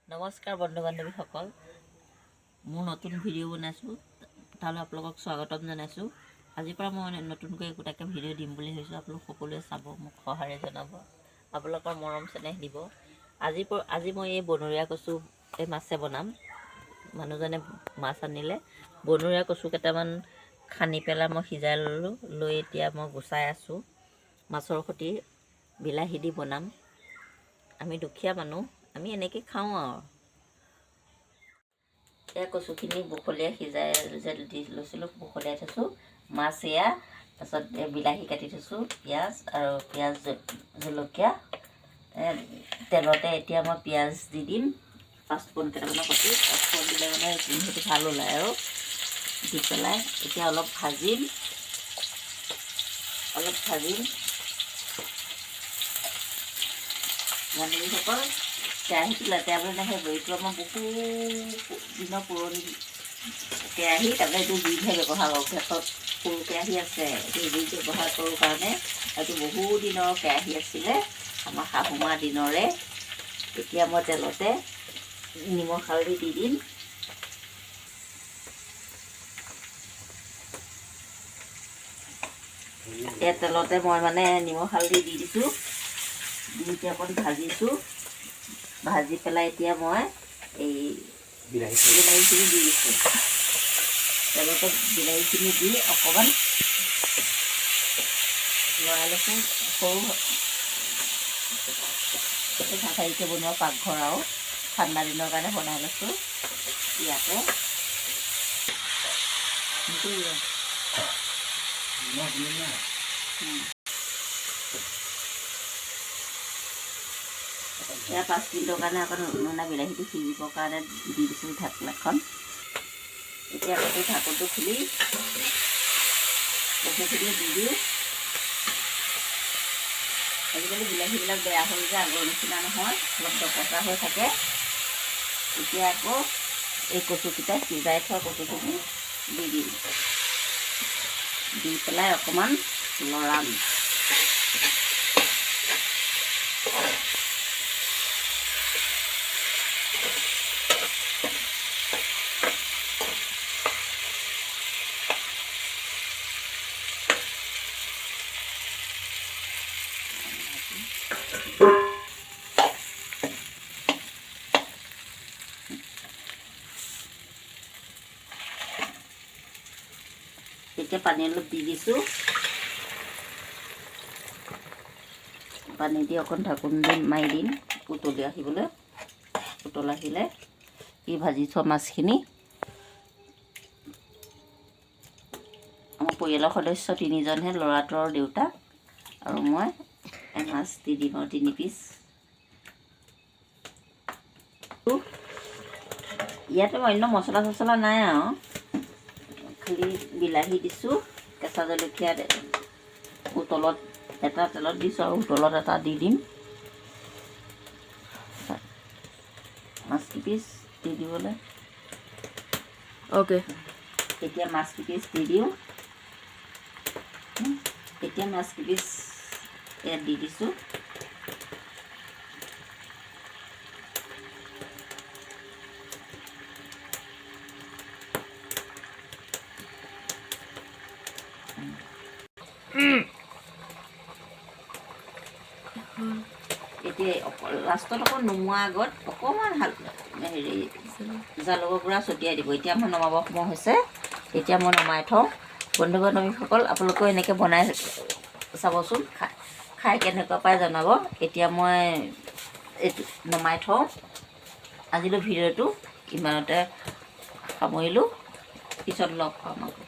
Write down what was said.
নমস্কাৰ বন্ধু বান্ধৱীসকল, মোৰ নতুন ভিডিঅ' বনাইছোঁ, তালৈ আপোনালোকক স্বাগতম জনাইছোঁ। আজিৰ পৰা মই নতুনকৈ একোটাকৈ ভিডিঅ' দিম বুলি ভাবিছোঁ। আপোনালোক সকলোৱে চাব, মোক সহাৰে জনাব, আপোনালোকৰ মৰম চেনেহ দিব। আজি মই এই বনৰীয়া কচু এই মাছে বনাম। মানুহজনে মাছ আনিলে, বনৰীয়া কচু কেইটামান খানি পেলাই মই সিজাই ল'লোঁ। লৈ এতিয়া মই গুচাই আছোঁ। মাছৰ সৈতে বিলাহী দি বনাম। আমি দুখীয়া মানুহ, আমি এনেকৈ খাওঁ আৰু। এয়া কচুখিনি বখলীয়াই সিজাই দি লৈছিলোঁ, বখলীয়াই থৈছোঁ। মাছ এয়া, তাৰপিছত বিলাহী কাটি থৈছোঁ, পিঁয়াজ আৰু পিঁয়াজ জলকীয়া। তেলতে এতিয়া মই পিঁয়াজ দি দিম, পাঁচফোৰণ কেইটামানৰ সৈতে। পাঁচফোৰণ দিলে মানে গোন্ধটো ভাল ওলায় আৰু। দি পেলাই এতিয়া অলপ ভাজিম। বান্ধৱীসকল, কেৰাহীটো লেতেৰা বুলি নাভাবিব। এইটো আমাৰ বহু দিনৰ পুৰণি কেৰাহী। তাৰমানে এইটো জুইতহে ব্যৱহাৰ কৰোঁ। গেছত সৰু কেৰাহী আছে, এইটো জুইত ব্যৱহাৰ কৰোঁ কাৰণে। এইটো বহু দিনৰ কেৰাহী আছিলে, আমাৰ শাহুমাৰ দিনৰে। এতিয়া মই তেলতে নিমখ হালধি দি দিম। এই তেলতে মই মানে নিমখ হালধি দি দিছোঁ। দি এতিয়া অকণ ভাজিছোঁ। ভাজি পেলাই এতিয়া মই এই বিলাহীখিনি দি দিছোঁ। তেলতে বিলাহীখিনি দি অকণমান লৰাই লৈছোঁ। সৰু ঢাকাৰীকৈ বনোৱা পাকঘৰ আৰু, ঠাণ্ডা দিনৰ কাৰণে বনাই লৈছোঁ ইয়াতে। এয়া 5 মিনিটৰ কাৰণে অকণ মানে বিলাহীটো সিজিবৰ কাৰণে দি দিছোঁ ঢাকনাখন। এতিয়া আকৌ ঢাকনটো খুলি কচুখিনি দি দিওঁ। আজিকালি বিলাহীবিলাক বেয়া হ'ল যে, আগৰ নিচিনা নহয়, অলপ ডপচা হৈ থাকে। এতিয়া আকৌ এই কচুকেইটা সিজাই থোৱা কচুখিনি দি দিম। দি পেলাই অকণমান লৰাম। এতিয়া পানী অলপ দি দিছোঁ। পানী দি অকণ ঢাকোন দি মাৰি দিম, উতলি আহিবলৈ। উতল আহিলে এই ভাজি থোৱা মাছখিনি, আমাৰ পৰিয়ালৰ সদস্য 3জনহে, ল'ৰাটো আৰু দেউতা আৰু মই। মাছ দি দিম আৰু 3 পিচ। ইয়াতে অন্য মছলা চছলা নাই আৰু, খালি বিলাহী দিছোঁ, কেঁচা জলকীয়া উতলত এটা তেলত দিছোঁ আৰু উতলত এটা দি দিম। মাছ কিপিচ দি দিবলৈ। অ'কে, এতিয়া মাছ কিপিচ দি দিওঁ। এতিয়া মাছ কিপিচ ইয়াত দি দিছোঁ। এতিয়া লাষ্টত অকণ নুমোৱাৰ আগত অকণমান জালুকৰ গুড়া ছটিয়াই দিব। এতিয়া মই নমাবৰ সময় হৈছে। এতিয়া মই নমাই থওঁ। বন্ধু বান্ধৱীসকল, আপোনালোকেও এনেকৈ বনাই চাবচোন, খাই কেনেকুৱা পাই জনাব। এতিয়া মই এইটো নমাই থওঁ। আজিলৈ ভিডিঅ'টো ইমানতে সামৰিলোঁ। পিছত লগ পাম আকৌ।